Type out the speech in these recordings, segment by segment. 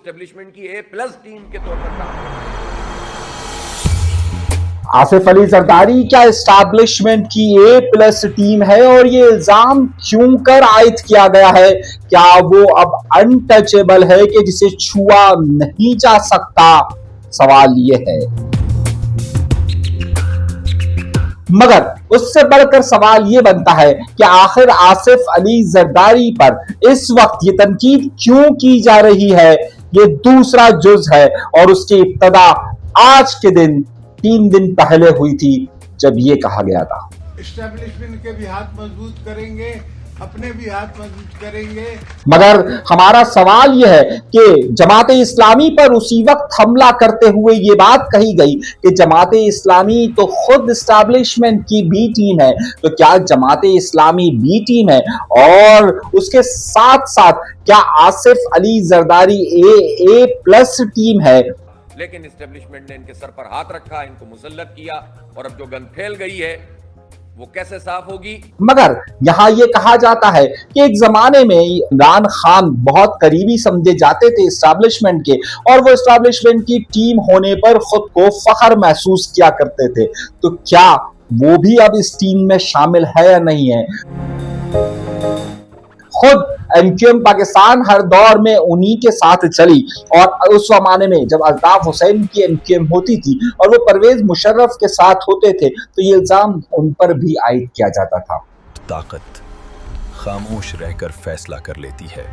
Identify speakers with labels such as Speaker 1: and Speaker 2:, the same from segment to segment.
Speaker 1: Establishment کی A+ team کے طور پر کام کرتا ہے۔
Speaker 2: آصف علی زرداری کیا اسٹیبلشمنٹ کی A+ ٹیم ہے اور یہ الزام کیوں کر عائد کیا گیا ہے؟ کیا وہ اب انٹچیبل ہے کہ جسے چھوا نہیں جا سکتا؟ سوال یہ ہے۔ مگر اس سے بڑھ کر سوال یہ بنتا ہے کہ آخر آصف علی زرداری پر اس وقت یہ تنقید کیوں کی جا رہی ہے؟ یہ دوسرا جز ہے اور اس کی ابتدا آج کے دن 3 دن پہلے ہوئی تھی جب یہ کہا گیا تھا
Speaker 3: اسٹیبلشمنٹ کے بھی ہاتھ مضبوط کریں گے، اپنے بھی ہاتھ مضبوط کریں گے۔
Speaker 2: مگر ہمارا سوال یہ ہے کہ جماعت اسلامی پر اسی وقت حملہ کرتے ہوئے یہ بات کہی گئی کہ جماعت اسلامی تو خود اسٹیبلشمنٹ کی بی ٹیم ہے، تو کیا جماعت اسلامی بی ٹیم ہے اور اس کے ساتھ ساتھ کیا آصف علی زرداری A+ ٹیم ہے؟
Speaker 1: لیکن اسٹیبلشمنٹ نے ان کے سر پر ہاتھ رکھا، ان کو مسلط کیا، اور اب جو گند پھیل گئی ہے وہ کیسے صاف ہوگی؟
Speaker 2: مگر یہاں یہ کہا جاتا ہے کہ ایک زمانے میں عمران خان بہت قریبی سمجھے جاتے تھے اسٹیبلشمنٹ کے، اور وہ اسٹیبلشمنٹ کی ٹیم ہونے پر خود کو فخر محسوس کیا کرتے تھے، تو کیا وہ بھی اب اس ٹیم میں شامل ہے یا نہیں ہے؟ خود MQM پاکستان ہر دور میں انہی کے ساتھ چلی، اور اس زمانے میں جب الطاف حسین کی MQM ہوتی تھی اور وہ پرویز مشرف کے ساتھ ہوتے تھے تو یہ الزام ان پر بھی عائد کیا جاتا تھا۔
Speaker 4: طاقت خاموش رہ کر فیصلہ کر لیتی ہے۔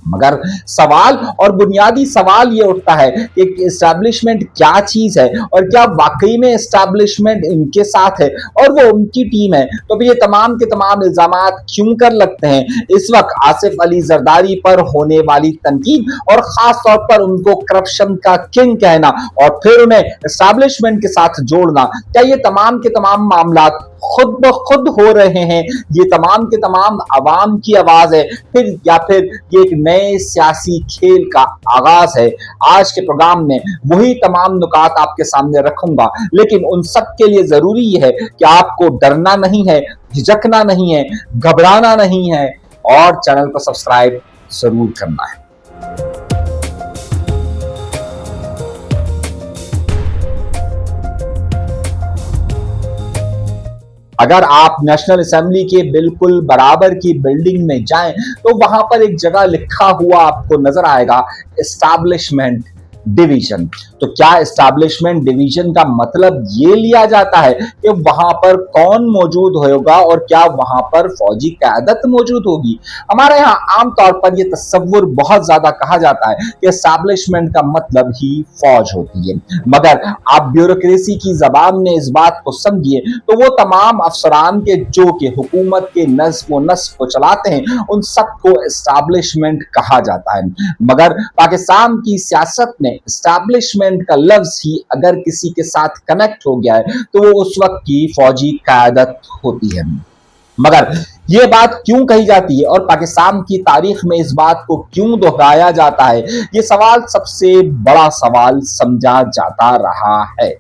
Speaker 2: مگر سوال اور بنیادی سوال یہ اٹھتا ہے کہ اسٹیبلشمنٹ کیا چیز ہے اور کیا واقعی میں اسٹیبلشمنٹ ان کے ساتھ ہے اور وہ ان کی ٹیم ہے؟ تو بھی یہ تمام کے تمام الزامات کیوں کر لگتے ہیں اس وقت آصف علی زرداری پر ہونے والی تنقید، اور خاص طور پر ان کو کرپشن کا کنگ کہنا اور پھر انہیں اسٹیبلشمنٹ کے ساتھ جوڑنا؟ کیا یہ تمام کے تمام معاملات خود بخود ہو رہے ہیں؟ یہ تمام کے تمام عوام کی آواز ہے یا پھر یہ ایک نئے سیاسی کھیل کا آغاز ہے؟ آج کے پروگرام میں وہی تمام نکات آپ کے سامنے رکھوں گا، لیکن ان سب کے لیے ضروری یہ ہے کہ آپ کو ڈرنا نہیں ہے، جھجکنا نہیں ہے، گھبرانا نہیں ہے، اور چینل کو سبسکرائب ضرور کرنا ہے۔ اگر آپ نیشنل اسمبلی کے بالکل برابر کی بلڈنگ میں جائیں تو وہاں پر ایک جگہ لکھا ہوا آپ کو نظر آئے گا اسٹیبلشمنٹ ڈویژن۔ تو کیا اسٹیبلشمنٹ ڈویژن کا مطلب یہ لیا جاتا ہے کہ وہاں پر کون موجود ہوگا اور کیا وہاں پر فوجی قیادت موجود ہوگی؟ ہمارے یہاں عام طور پر یہ تصور بہت زیادہ کہا جاتا ہے کہ اسٹیبلشمنٹ کا مطلب ہی فوج ہوتی ہے، مگر آپ بیوروکریسی کی زبان میں اس بات کو سمجھیے تو وہ تمام افسران کے جو کہ حکومت کے نظم و نسق کو چلاتے ہیں ان سب کو اسٹیبلشمنٹ کہا جاتا ہے۔ مگر پاکستان کی سیاست میں اسٹیبلشمنٹ کا لفظ ہی اگر کسی کے ساتھ کنیکٹ ہو گیا ہے تو وہ اس وقت کی فوجی قیادت ہوتی ہے۔ مگر یہ بات کیوں کہی جاتی ہے اور پاکستان کی تاریخ میں اس بات کو کیوں دہرایا جاتا ہے؟ یہ سوال سب سے بڑا سوال سمجھا جاتا رہا ہے۔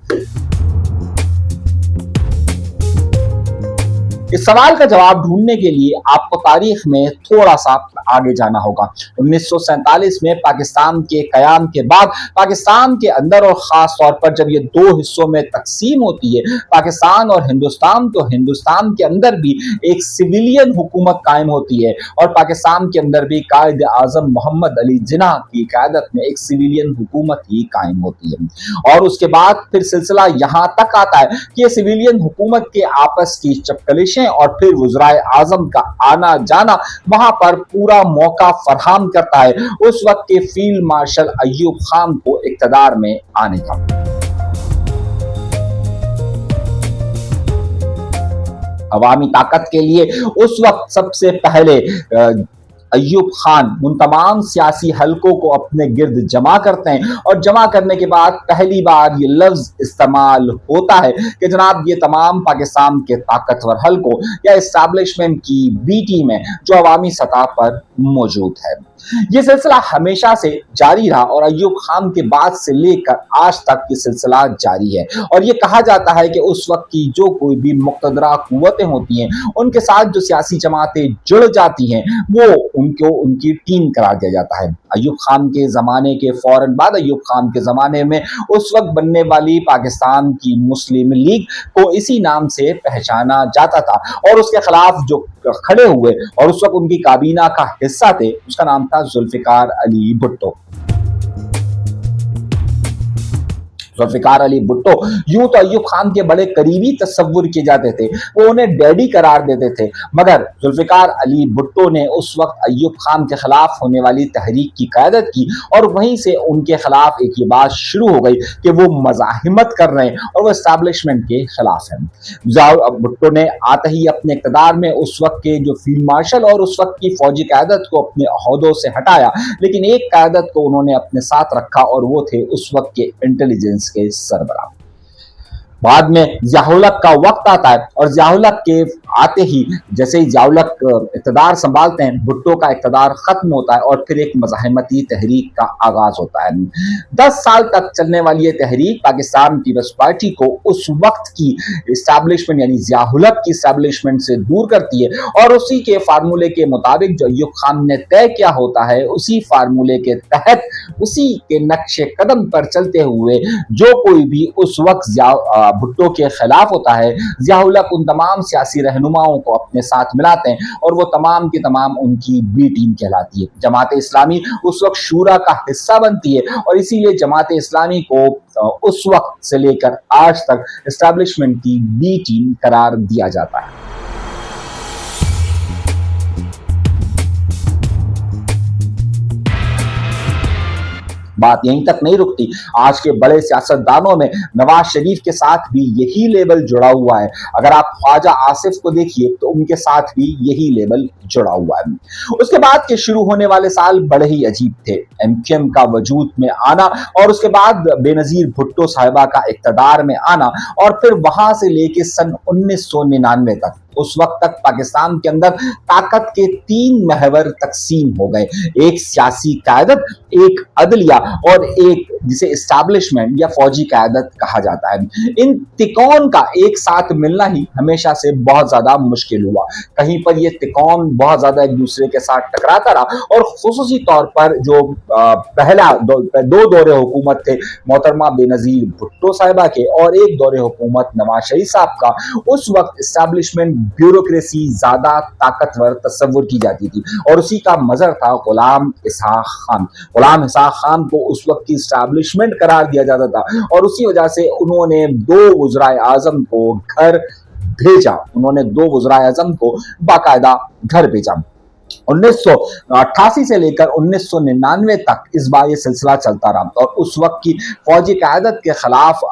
Speaker 2: اس سوال کا جواب ڈھونڈنے کے لیے آپ کو تاریخ میں تھوڑا سا آگے جانا ہوگا۔ 1947 میں پاکستان کے قیام کے بعد پاکستان کے اندر اور خاص طور پر جب یہ 2 حصوں میں تقسیم ہوتی ہے پاکستان اور ہندوستان، تو ہندوستان کے اندر بھی ایک سویلین حکومت قائم ہوتی ہے اور پاکستان کے اندر بھی قائد اعظم محمد علی جناح کی قیادت میں ایک سویلین حکومت ہی قائم ہوتی ہے، اور اس کے بعد پھر سلسلہ یہاں تک آتا ہے کہ یہ سویلین حکومت کے آپس کی چپکلشیں اور پھر وزرائے اعظم کا آنا جانا وہاں پر پورا موقع فراہم کرتا ہے اس وقت کے فیلڈ مارشل ایوب خان کو اقتدار میں آنے کا۔ عوامی طاقت کے لیے اس وقت سب سے پہلے ایوب خان ان تمام سیاسی حلقوں کو اپنے گرد جمع کرتے ہیں، اور جمع کرنے کے بعد پہلی بار یہ لفظ استعمال ہوتا ہے کہ جناب یہ تمام پاکستان کے طاقتور حلقوں یا اسٹیبلشمنٹ کی بی ٹیم ہے جو عوامی سطح پر موجود ہے۔ یہ سلسلہ ہمیشہ سے جاری رہا اور ایوب خان کے بعد سے لے کر آج تک یہ سلسلہ جاری ہے، اور یہ کہا جاتا ہے کہ اس وقت کی جو کوئی بھی مقتدرہ قوتیں ہوتی ہیں ان کے ساتھ جو سیاسی جماعتیں جڑ جاتی ہیں وہ ان کو ان کی ٹیم قرار دیا جاتا ہے۔ ایوب خان کے زمانے کے فوراً بعد ایوب خان کے زمانے میں اس وقت بننے والی پاکستان کی مسلم لیگ کو اسی نام سے پہچانا جاتا تھا، اور اس کے خلاف جو کھڑے ہوئے اور اس وقت ان کی کابینہ کا حصہ تھے اس کا نام تھا ذوالفقار علی بھٹو۔ ذوالفقار علی بھٹو یوں تو ایوب خان کے بڑے قریبی تصور کیے جاتے تھے، وہ انہیں ڈیڈی قرار دیتے تھے، مگر ذوالفقار علی بھٹو نے اس وقت ایوب خان کے خلاف ہونے والی تحریک کی قیادت کی، اور وہیں سے ان کے خلاف ایک یہ بات شروع ہو گئی کہ وہ مزاحمت کر رہے ہیں اور وہ اسٹیبلشمنٹ کے خلاف ہیں۔ بھٹو نے آتے ہی اپنے اقتدار میں اس وقت کے جو فیلڈ مارشل اور اس وقت کی فوجی قیادت کو اپنے عہدوں سے ہٹایا، لیکن ایک قیادت کو انہوں نے اپنے ساتھ رکھا، اور وہ تھے اس وقت کے انٹیلیجنس کے سربراہ۔ بعد میں ضیاء الحق کا وقت آتا ہے، اور ضیاء الحق کے آتے ہی جیسے ہی ضیاء الحق اقتدار سنبھالتے ہیں، بھٹو کا اقتدار ختم ہوتا ہے اور پھر ایک مزاحمتی تحریک کا آغاز ہوتا ہے۔ 10 سال تک چلنے والی یہ تحریک پاکستان پیپلز پارٹی کو اس وقت کی اسٹیبلشمنٹ یعنی ضیاء الحق کی اسٹیبلشمنٹ سے دور کرتی ہے، اور اسی کے فارمولے کے مطابق جو ایوب خان نے طے کیا ہوتا ہے، اسی فارمولے کے تحت اسی کے نقش قدم پر چلتے ہوئے جو کوئی بھی اس وقت بھٹو کے خلاف ہوتا ہے، ضیاء الحق ان تمام سیاسی رہنماؤں کو اپنے ساتھ ملاتے ہیں، اور وہ تمام کی تمام ان کی بی ٹیم کہلاتی ہے۔ جماعت اسلامی اس وقت شورا کا حصہ بنتی ہے، اور اسی لیے جماعت اسلامی کو اس وقت سے لے کر آج تک اسٹیبلشمنٹ کی بی ٹیم قرار دیا جاتا ہے۔ بات یہیں تک نہیں رکتی، آج کے بڑے سیاستدانوں میں نواز شریف کے ساتھ بھی یہی لیبل جڑا ہوا ہے۔ اگر آپ خواجہ آصف کو دیکھیے تو ان کے ساتھ بھی یہی لیبل جڑا ہوا ہے۔ اس کے بعد کے شروع ہونے والے سال بڑے ہی عجیب تھے۔ ایم کیو ایم کا وجود میں آنا، اور اس کے بعد بے نظیر بھٹو صاحبہ کا اقتدار میں آنا، اور پھر وہاں سے لے کے سن 1999 تک، اس وقت تک پاکستان کے اندر طاقت کے 3 محور تقسیم ہو گئے، ایک سیاسی قیادت، ایک عدلیہ، اور ایک جسے اسٹیبلشمنٹ یا فوجی قیادت کہا جاتا ہے۔ ان تکون کا ایک ساتھ ملنا ہی ہمیشہ سے بہت زیادہ مشکل ہوا، کہیں پر یہ تکون بہت زیادہ ایک دوسرے کے ساتھ ٹکراتا رہا، اور خصوصی طور پر جو پہلا 2 دور حکومت تھے محترمہ بے نظیر بھٹو صاحبہ کے، اور ایک دور حکومت نواز شریف صاحب کا، اس وقت اسٹیبلشمنٹ بیوروکریسی زیادہ طاقتور تصور کی جاتی تھی، اور اسی کا مظہر تھا غلام اسحاق خان۔ غلام اسحاق خان کو اس وقت کی اسٹیبلشمنٹ قرار دیا جاتا تھا، اور اسی وجہ سے انہوں نے 2 وزرائے اعظم کو گھر بھیجا، انہوں نے 2 وزرائے اعظم کو باقاعدہ گھر بھیجا۔ 1988 سے لے کر 1999 تک اس بار یہ سلسلہ چلتا رہا، اور اس وقت کی فوجی قیادت کے خلاف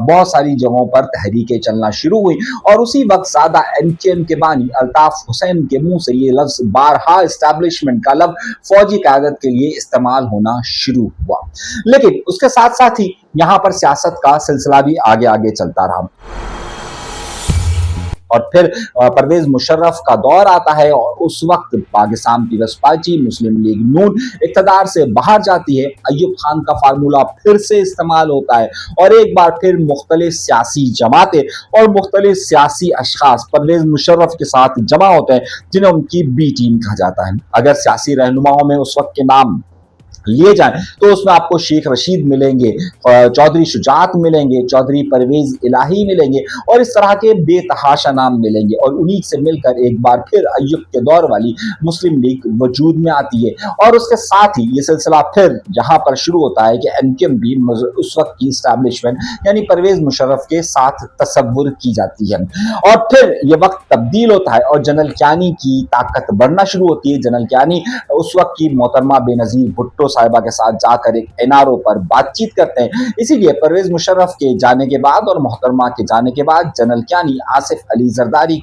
Speaker 2: بہت ساری جگہوں پر تحریکیں چلنا شروع ہوئی، اور اسی وقت سادہ ایم کیو ایم کے بانی الطاف حسین کے منہ سے یہ لفظ بارہا اسٹیبلشمنٹ کا لفظ فوجی قیادت کے لیے استعمال ہونا شروع ہوا۔ لیکن اس کے ساتھ ساتھ ہی یہاں پر سیاست کا سلسلہ بھی آگے آگے چلتا رہا، اور پھر پرویز مشرف کا دور آتا ہے، اور اس وقت پاکستان پیپلز پارٹی مسلم لیگ نون اقتدار سے باہر جاتی ہے۔ ایوب خان کا فارمولہ پھر سے استعمال ہوتا ہے، اور ایک بار پھر مختلف سیاسی جماعتیں اور مختلف سیاسی اشخاص پرویز مشرف کے ساتھ جمع ہوتے ہیں، جنہیں ان کی بی ٹیم کہا جاتا ہے۔ اگر سیاسی رہنماؤں میں اس وقت کے نام لیے جائیں تو اس میں آپ کو شیخ رشید ملیں گے، چودھری شجاعت ملیں گے، چودھری پرویز الہی ملیں گے، اور اس طرح کے بے تحاشا نام ملیں گے، اور انہی سے مل کر ایک بار پھر ایوب کے دور والی مسلم لیگ وجود میں آتی ہے۔ اور اس کے ساتھ ہی یہ سلسلہ پھر جہاں پر شروع ہوتا ہے کہ ایم کیو ایم بھی اس وقت کی اسٹیبلشمنٹ یعنی پرویز مشرف کے ساتھ تصور کی جاتی ہے، اور پھر یہ وقت تبدیل ہوتا ہے، اور جنرل کیانی کی طاقت بڑھنا شروع ہوتی ہے۔ جنرل کیانی اس وقت کی محترمہ بے نظیر بھٹو صاحبہ کے ساتھ جا کر ایک این آر او پر بات چیت کرتے ہیں۔ اسی لیے پرویز مشرف کے جانے کے بعد اور محترمہ کے جانے کے بعد جنرل کیانی آصف علی زرداری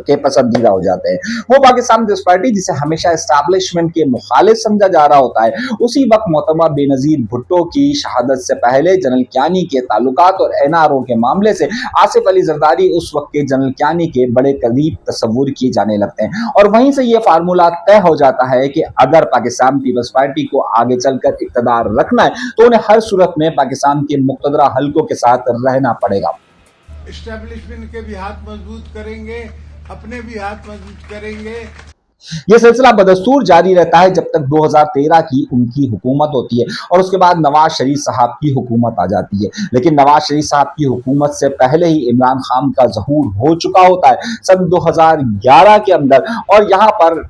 Speaker 2: کے پسندیدہ ہو جاتے ہیں۔ وہ پاکستان پیپلز پارٹی جسے ہمیشہ اسٹیبلشمنٹ کے مخالف سمجھا جا رہا ہوتا ہے، اسی وقت محترمہ بے نظیر بھٹو کی شہادت سے پہلے جنرل کیانی کے تعلقات اور این آر او کے معاملے سے آصف علی زرداری اس وقت کے جنرل کیانی کے بڑے قریب تصور کیے جانے لگتے ہیں، اور وہیں سے یہ فارمولہ طے ہو جاتا ہے کہ اگر پاکستان پیپلز پارٹی کو آگے چل کر اقتدار رکھنا ہے تو انہیں ہر صورت میں پاکستان کے مقتدرہ حلقوں کے ساتھ رہنا پڑے گا۔
Speaker 3: اسٹیبلشمنٹ کے بھی ہاتھ مضبوط کریں گے، اپنے بھی ہاتھ مضبوط کریں گے۔
Speaker 2: ये सिलसिला बदस्तूर जारी रहता है जब तक 2013 की उनकी हुकूमत होती है और उसके बाद नवाज शरीफ साहब की हुकूमत आ जाती है। लेकिन नवाज शरीफ साहब की हुकूमत से पहले ही इमरान खान का ज़हूर हो चुका होता है सन 2011 के अंदर। और यहाँ पर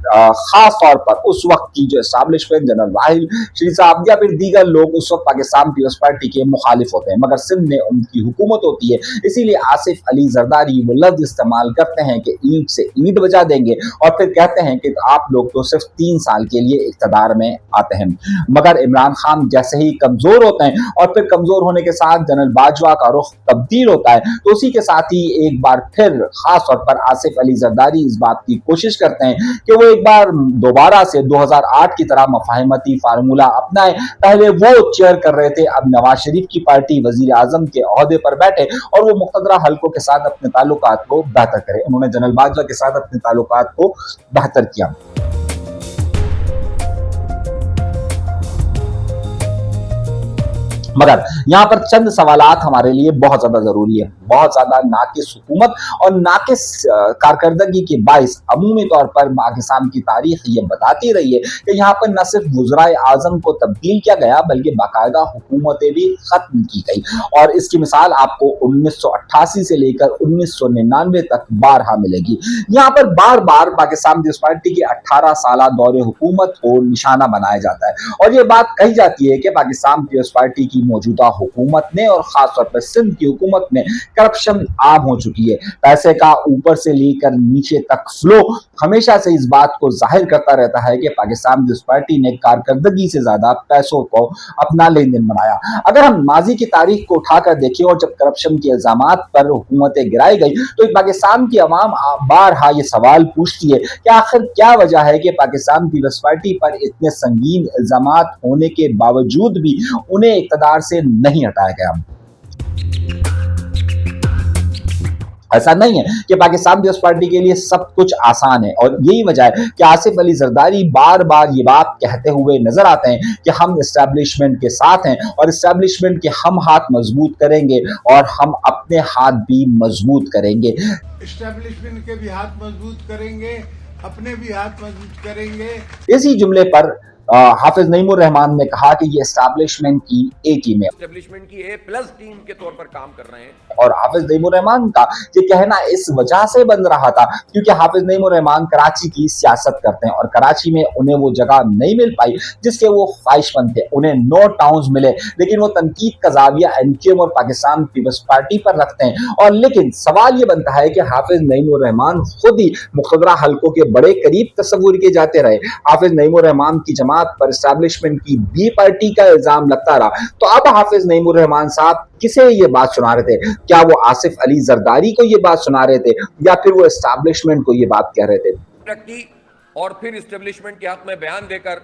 Speaker 2: खास तौर पर उस वक्त की जो एस्टैब्लिशमेंट, जनरल वाहिद शरीफ साहब या फिर दीगर लोग उस वक्त पाकिस्तान पीपल्स पार्टी के मुखालिफ होते हैं, मगर सिंध में उनकी हुकूमत होती है। इसीलिए आसिफ अली जरदारी वो लफ्ज इस्तेमाल करते हैं कि ईंट से ईंट बजा देंगे और फिर कहते हैं कि आप लोग तो सिर्फ 3 साल के लिए इख्तियार में आते हैं। मगर इमरान खान जैसे ही कमजोर होते हैं और फिर कमजोर होने के साथ जनरल बाजवा का रुख तब्दील होता है, तो उसी के साथ ही एक बार फिर खास तौर पर आसिफ अली जरदारी इस बात की कोशिश करते हैं कि वो एक बार दोबारा से 2008 की तरह मफाहिमती फार्मूला अपनाए। पहले वो चेयर कर रहे थे, अब नवाज शरीफ की पार्टी वजीर आजम के ओहदे पर बैठे और वो मुक़तदरा हल्कों के साथ अपने ताल्लुकात को बेहतर करे। उन्होंने जनरल बाजवा के साथ अपने ताल्लुकात को बेहतर किया। मगर यहाँ पर चंद सवालात हमारे लिए बहुत ज्यादा जरूरी है। बहुत ज्यादा नाकिस हुकूमत और नाकिस कारकर्दगी के बाइस अमूमी तौर पर पाकिस्तान की तारीख ये बताती रही है कि यहाँ पर न सिर्फ वज़राए आज़म को तब्दील किया गया बल्कि बाकायदा हुकूमतें भी खत्म की गई। और इसकी मिसाल आपको 1988 से लेकर 1999 तक बारहा मिलेगी। यहाँ पर बार बार पाकिस्तान पीपल्स पार्टी के 18 साल दौरे हुकूमत को निशाना बनाया जाता है और ये बात कही जाती है कि पाकिस्तान पीपल्स पार्टी की मौजूदा हुकूमत ने और खासतौर पर सिंध की हुकूमत में करप्शन आम हो चुकी है। पैसे का ऊपर से लेकर नीचे तक फ्लो हमेशा से इस बात को जाहिर करता रहता है कि पाकिस्तान पीपल्स पार्टी ने कारकर्दगी से ज्यादा पैसों को अपना लेन देन बनाया। अगर हम माजी की तारीख को उठाकर देखें और जब करप्शन के इल्जामात पर हुकूमतें गिराई गई तो पाकिस्तान की अवाम बारहा ये सवाल पूछती है कि आखिर क्या वजह है कि पाकिस्तान पीपल्स पार्टी पर इतने संगीन इल्जामात होने के बावजूद भी उन्हें इक़्तिदार से नहीं हटाया गया। ऐसा नहीं है कि पाकिस्तान पीपल्स पार्टी के लिए सब कुछ आसान है और यही वजह है कि आसिफ अली जरदारी बार बार ये बात कहते हुए नजर आते हैं कि हम एस्टैब्लिशमेंट के साथ हैं और एस्टैब्लिशमेंट के हम हाथ मजबूत करेंगे और हम अपने हाथ भी मजबूत करेंगे।
Speaker 3: एस्टैब्लिशमेंट के भी हाथ मजबूत करेंगे, अपने भी हाथ मजबूत करेंगे।
Speaker 2: इसी जुमले पर हाफिज नईमुर रहमान ने कहा कि ये एस्टैब्लिशमेंट की ए टीम है,
Speaker 1: एस्टेब्लिशमेंट की A+ टीम के तौर पर काम कर रहे हैं।
Speaker 2: और हाफिज नईमुर रहमान का ये कहना इस वजह से बन रहा था क्योंकि हाफिज नईमुर रहमान कराची की सियासत करते हैं और कराची में उन्हें वो जगह नहीं मिल पाई जिसके वो ख्वाहिशमंद थे। उन्हें 9 टाउन्स मिले लेकिन वो तनकीद का ज़ाविया एमक्यूएम और पाकिस्तान पीपल्स पार्टी पर रखते हैं। और लेकिन सवाल ये बनता है कि हाफिज नईमुर रहमान खुद ही मुक़तदरा हल्कों के बड़े करीब तस्वुर किए जाते रहे। हाफिज नईमुर रहमान की जमात पर एस्टैब्लिशमेंट की बी पार्टी का इल्जाम लगता रहा। तो अब हाफिज नईमुर रहमान साहब किसे ये बात सुना रहे थे? क्या वो आसिफ अली जरदारी को ये बात सुना रहे थे या फिर वो एस्टैब्लिशमेंट को ये बात कह रहे थे?
Speaker 1: और फिर एस्टेब्लिशमेंट के हक में बयान देकर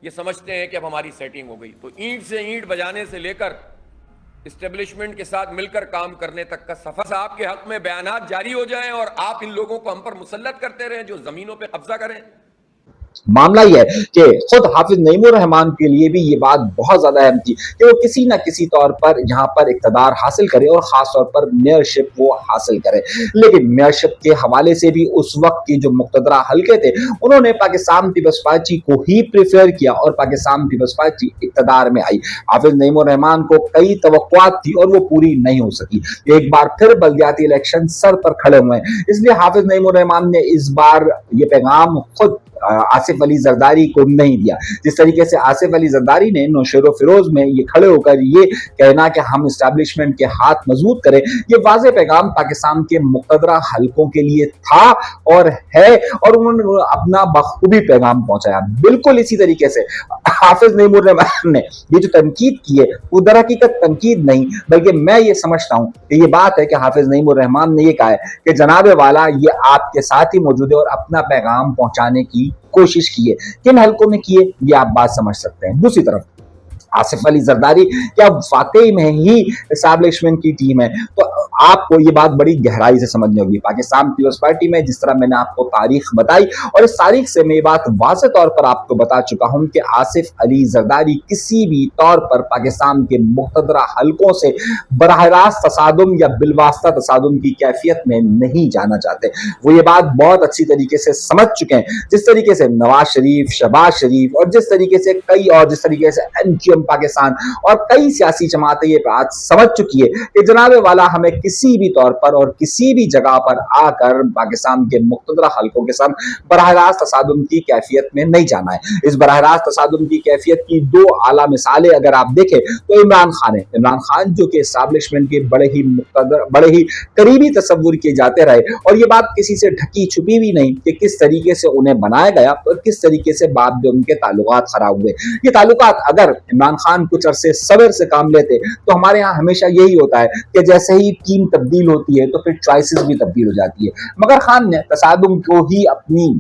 Speaker 1: ये समझते हैं कि अब हमारी सेटिंग हो गई। तो ईंट से ईंट बजाने से लेकर एस्टेब्लिशमेंट के साथ मिलकर काम करने तक का सफर, आपके हक में बयानात जारी हो जाएं और आप इन लोगों को हम पर मुसल्लत करते रहें जो जमीनों पे कब्जा करें।
Speaker 2: मामला यह है कि खुद हाफिज नईमुर रहमान के लिए भी ये बात बहुत ज्यादा अहम थी कि वो किसी न किसी तौर पर यहाँ पर इक़्तिदार हासिल करे और खास तौर पर मेयरशिप वो हासिल करे। लेकिन मेयरशिप के हवाले से भी उस वक्त की जो मुक़तदरा हल्के थे उन्होंने पाकिस्तान पीपल्स पार्टी को ही प्रेफर किया और पाकिस्तान पीपल्स पार्टी इक़्तिदार में आई। हाफिज नईमुर रहमान को कई तवक्कुआत थी और वो पूरी नहीं हो सकी। एक बार फिर बल्दियाती इलेक्शन सर पर खड़े हुए हैं, इसलिए हाफिज नईमुर रहमान ने इस बार ये पैगाम खुद आसिफ अली जरदारी को नहीं दिया। जिस तरीके से आसिफ अली जरदारी ने नौशेरो फिरोज में ये खड़े होकर ये कहना कि हम एस्टैब्लिशमेंट के हाथ मजबूत करें, ये वाज़ेह पैगाम पाकिस्तान के मुक़तदरा हल्कों के लिए था और है और उन्होंने अपना बखूबी पैगाम पहुंचाया। बिल्कुल इसी तरीके से हाफिज नईमुर रहमान ने ये जो तनकीद की है वो दर हकीकत तनकीद नहीं बल्कि मैं ये समझता हूँ कि ये बात है कि हाफिज नईमुर रहमान ने ये कहा है कि जनाबे वाला ये आपके साथ ही मौजूद है और अपना पैगाम पहुंचाने की कोशिश की है। किन हल्कों में की है ये आप बात समझ सकते हैं। दूसरी तरफ आसिफ अली जरदारी क्या वाकई में ही एस्टैब्लिशमेंट की टीम है? तो آپ کو یہ बात बड़ी गहराई से समझनी होगी। पाकिस्तान पीपल्स पार्टी में जिस तरह मैंने आपको तारीख बताई और इस तारीख से मैं ये बात वाज़ेह तौर पर आपको बता चुका हूं कि आसिफ अली जरदारी किसी भी तौर पर पाकिस्तान के मुख्तदरा हलकों से बराह रास्त तसादुम या बिलवास्ता तसादुम की कैफियत में नहीं जाना चाहते। वो ये बात बहुत अच्छी तरीके से समझ चुके हैं। जिस तरीके से नवाज शरीफ, शहबाज शरीफ और जिस तरीके से कई और जिस तरीके से एनक्यूएम पाकिस्तान और कई सियासी जमातें ये बात समझ चुकी है कि जनाबे वाला हमें किसी भी तौर पर और किसी भी जगह पर आकर पाकिस्तान के मुख्तदरा हलकों के साथ बराह रास्त तसादुम की कैफियत में नहीं जाना है। इस बराह रास्त तसादुम की कैफियत की दो आला मिसालें अगर आप देखें तो इमरान खान है। इमरान खान जो कि एस्टैब्लिशमेंट के बड़े ही करीबी तस्वुर किए जाते रहे और ये बात किसी से ढकी छुपी भी नहीं कि किस तरीके से उन्हें बनाया गया और किस तरीके से बाद में उनके ताल्लुकात खराब हुए। ये ताल्लुकात अगर इमरान खान कुछ अरसे सब्र से काम लेते तो हमारे यहाँ हमेशा यही होता है कि जैसे ही टीम तब्दील होती है तो फिर चॉइसेस भी तब्दील हो जाती है। मगर खान ने तसादुम को ही अपनी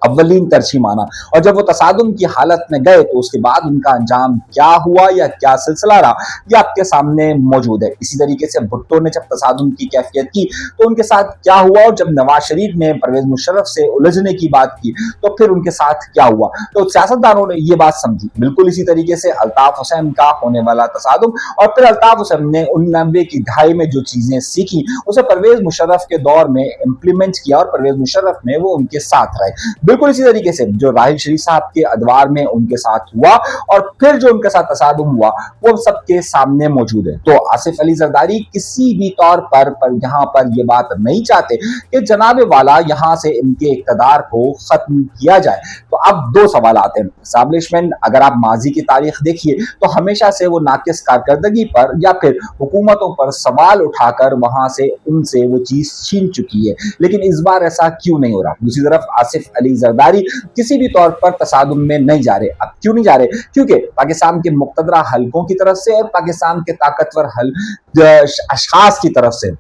Speaker 2: अव्वलीन तरजीह माना और जब वो तसादुम की हालत में गए तो उसके बाद उनका अंजाम क्या हुआ या क्या सिलसिला रहा ये आपके सामने मौजूद है। इसी तरीके से भुट्टो ने जब तसादुम की कैफियत की तो उनके साथ क्या हुआ और जब नवाज शरीफ ने परवेज मुशर्रफ से उलझने की बात की तो फिर उनके साथ क्या हुआ। तो सियासतदानों ने ये बात समझी। बिल्कुल इसी तरीके से अल्ताफ हुसैन का होने वाला तसादुम और फिर अल्ताफ हुसैन ने 99 की दहाई में जो चीजें सीखी उसे परवेज मुशर्रफ के दौर में इम्प्लीमेंट किया और परवेज मुशर्रफ ने वो उनके साथ रहे। बिल्कुल इसी तरीके से जो राहिल शरीफ साहब के अदवार में उनके साथ हुआ और फिर जो उनके साथ तसादुम हुआ वो सबके सामने मौजूद है। तो आसिफ अली जरदारी किसी भी तौर पर यहाँ पर ये बात नहीं चाहते कि जनाबे वाला यहाँ से इनके इक़्तिदार को खत्म किया जाए। तो अब दो सवाल आते हैं। एस्टैब्लिशमेंट अगर आप माजी की तारीख देखिए तो हमेशा से वो नाकिस कारकर्दगी पर या फिर हुकूमतों पर सवाल उठाकर वहां से उनसे वो चीज छीन चुकी है, लेकिन इस बार ऐसा क्यों नहीं हो रहा। दूसरी तरफ आसिफ अली जरदारी किसी भी तौर पर तसादुम में नहीं जा रहे। अब क्यों नहीं जा रहे? क्योंकि पाकिस्तान के मुख्तदरा हलकों की तरफ से और पाकिस्तान के ताकतवर अशखास की तरफ से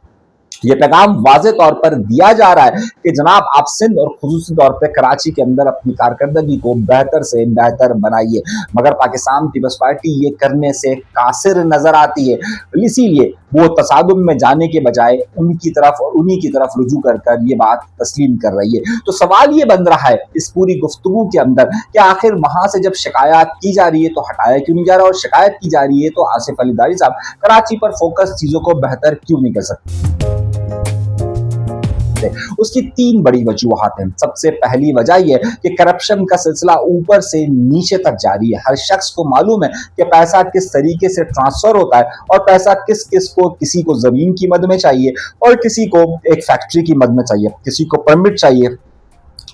Speaker 2: ये पैगाम वाज़े तौर पर दिया जा रहा है कि जनाब आप सिंध और खुसूसी तौर पर कराची के अंदर अपनी कारकर्दगी को बेहतर से बेहतर बनाइए। मगर पाकिस्तान पीपल्स पार्टी ये करने से कासिर नजर आती है, इसीलिए वो तसादुम में जाने के बजाय उनकी तरफ और उन्हीं की तरफ रुजू कर कर ये बात तस्लीम कर रही है। तो सवाल ये बन रहा है इस पूरी गुफ्तगू के अंदर कि आखिर वहां से जब शिकायत की जा रही है तो हटाया क्यों नहीं जा रहा, और शिकायत की जा रही है तो आसिफ अली जरदारी साहब कराची पर फोकस चीजों को बेहतर क्यों नहीं कर सकते। उसकी तीन बड़ी वजूहात हैं। सबसे पहली वजह यह है कि करप्शन का सिलसिला ऊपर से नीचे तक जारी है। हर शख्स को मालूम है कि पैसा किस तरीके से ट्रांसफर होता है और पैसा किस किस को, किसी को जमीन की मद में चाहिए और किसी को एक फैक्ट्री की मद में चाहिए, किसी को परमिट चाहिए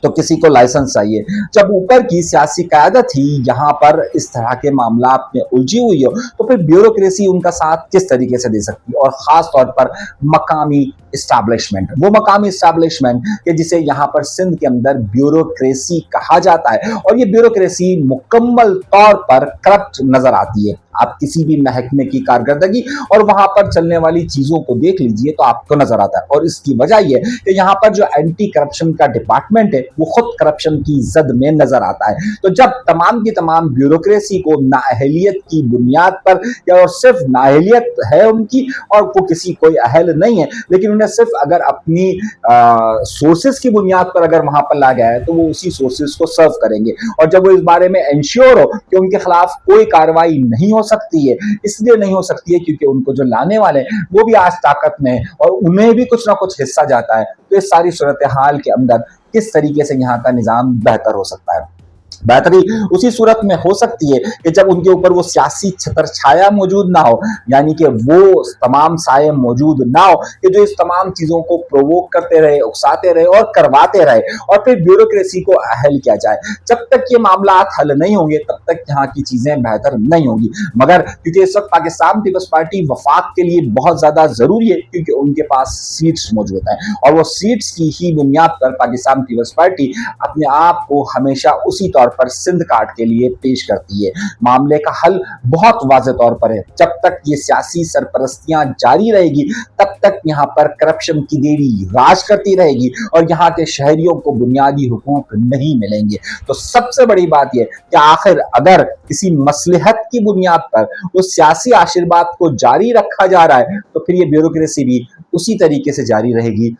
Speaker 2: तो किसी को लाइसेंस चाहिए। जब ऊपर की सियासी क़यादत ही यहाँ पर इस तरह के मामलात में उलझी हुई हो तो फिर ब्यूरोक्रेसी उनका साथ किस तरीके से दे सकती है। और खास तौर पर मकामी इस्टेब्लिशमेंट, वो मकामी इस्टेब्लिशमेंट कि जिसे यहाँ पर सिंध के अंदर ब्यूरोक्रेसी कहा जाता है और ये ब्यूरोक्रेसी मुकम्मल तौर पर करप्ट नजर आती है। आप किसी भी महकमे की कारकर्दगी और वहां पर चलने वाली चीजों को देख लीजिए तो आपको नजर आता है। और इसकी वजह यह है कि यहाँ पर जो एंटी करप्शन का डिपार्टमेंट है वो खुद करप्शन की जद में नजर आता है। तो जब तमाम की तमाम ब्यूरोक्रेसी को नाअहलियत की बुनियाद पर या और सिर्फ नाअहलियत है उनकी और वो किसी कोई अहल नहीं है, लेकिन उन्हें सिर्फ अगर अपनी सोर्सेज की बुनियाद पर अगर वहां पर ला गया है तो वो उसी सोर्सेज को सर्व करेंगे। और जब वो इस बारे में इंश्योर हो कि उनके खिलाफ कोई कार्रवाई नहीं हो सकती है, इसलिए नहीं हो सकती है क्योंकि उनको जो लाने वाले हैं वो भी आज ताकत में है और उन्हें भी कुछ ना कुछ हिस्सा जाता है। तो इस सारी सूरत हाल के अंदर किस तरीके से यहाँ का निजाम बेहतर हो सकता है? बेहतरी उसी सूरत में हो सकती है कि जब उनके ऊपर वो सियासी छतर छाया मौजूद ना हो, यानी कि वो तमाम साये मौजूद ना हो कि जो इस तमाम चीजों को प्रोवोक करते रहे, उकसाते रहे और करवाते रहे और फिर ब्यूरोक्रेसी को अहल किया जाए। जब तक ये मामलात हल नहीं होंगे तब तक यहाँ की चीजें बेहतर नहीं होंगी। मगर क्योंकि इस वक्त पाकिस्तान पीपल्स पार्टी वफाक के लिए बहुत ज्यादा जरूरी है क्योंकि उनके पास सीट्स मौजूद हैं और वो सीट्स की ही बुनियाद पर पाकिस्तान पीपल्स पार्टी अपने आप को हमेशा उसी तौर पर सिंध कार्ड के लिए पेश करती है। मामले का हल बहुत वाज़े तौर पर है। जब तक ये सियासी सरपरस्तियां जारी रहेगी तब तक यहाँ पर करप्शन की देवी राज करती रहेगी और यहाँ के शहरियों को बुनियादी हुकूक नहीं मिलेंगे। तो सबसे बड़ी बात यह कि आखिर अगर किसी मसलहत की बुनियाद पर उस सियासी आशीर्वाद को जारी रखा जा रहा है तो फिर ये ब्यूरोक्रेसी भी उसी तरीके से जारी रहेगी,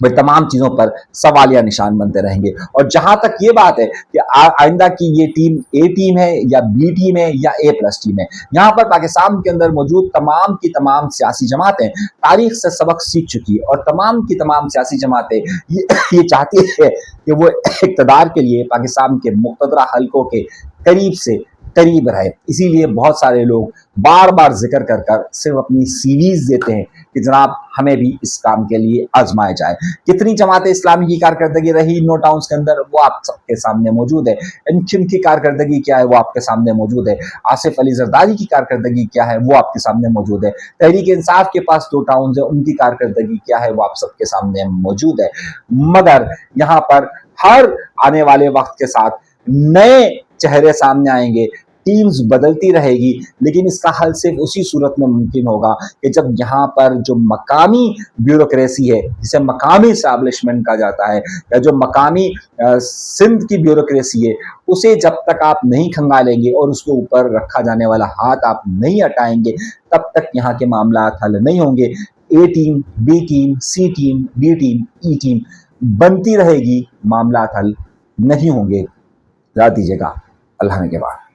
Speaker 2: वे तमाम चीजों पर सवालिया निशान बनते रहेंगे। और जहां तक ये बात है कि आइंदा की ये टीम ए टीम है या बी टीम है या ए प्लस टीम है, यहाँ पर पाकिस्तान के अंदर मौजूद तमाम की तमाम सियासी जमातें तारीख से सबक सीख चुकी है, और तमाम की तमाम सियासी जमातें ये चाहती है कि वो इक़्तिदार के लिए पाकिस्तान के मुक़तदरा हलकों के करीब से करीब रहे। इसीलिए बहुत सारे लोग बार बार जिक्र कर कर सिर्फ अपनी सीवीज देते हैं कि जनाब हमें भी इस काम के लिए आजमाया जाए। कितनी जमातें इस्लामी की कारकर्दगी रही नो टाउन्स के अंदर, वो आप सबके सामने मौजूद है। इनकी कारकर्दगी क्या है वो आपके सामने मौजूद है। आसिफ अली जरदारी की कारकर्दगी क्या है वो आपके सामने मौजूद है। तहरीक इंसाफ के पास 2 टाउन्स है, उनकी कारकर्दगी क्या है वो आप सबके सामने मौजूद है। मगर यहाँ पर हर आने वाले वक्त के साथ नए चेहरे सामने आएंगे, टीम्स बदलती रहेगी, लेकिन इसका हल सिर्फ उसी सूरत में मुमकिन होगा कि जब यहाँ पर जो मकामी ब्यूरोक्रेसी है, जिसे मकामी एस्टैब्लिशमेंट कहा जाता है, या जो मकामी सिंध की ब्यूरोक्रेसी है, उसे जब तक आप नहीं खंगालेंगे और उसके ऊपर रखा जाने वाला हाथ आप नहीं हटाएंगे, तब तक यहाँ के मामला हल नहीं होंगे। ए टीम, बी टीम, सी टीम, डी टीम, ई टीम बनती रहेगी, मामला हल नहीं होंगे। याद दीजिएगा। अल्लाह के बाद।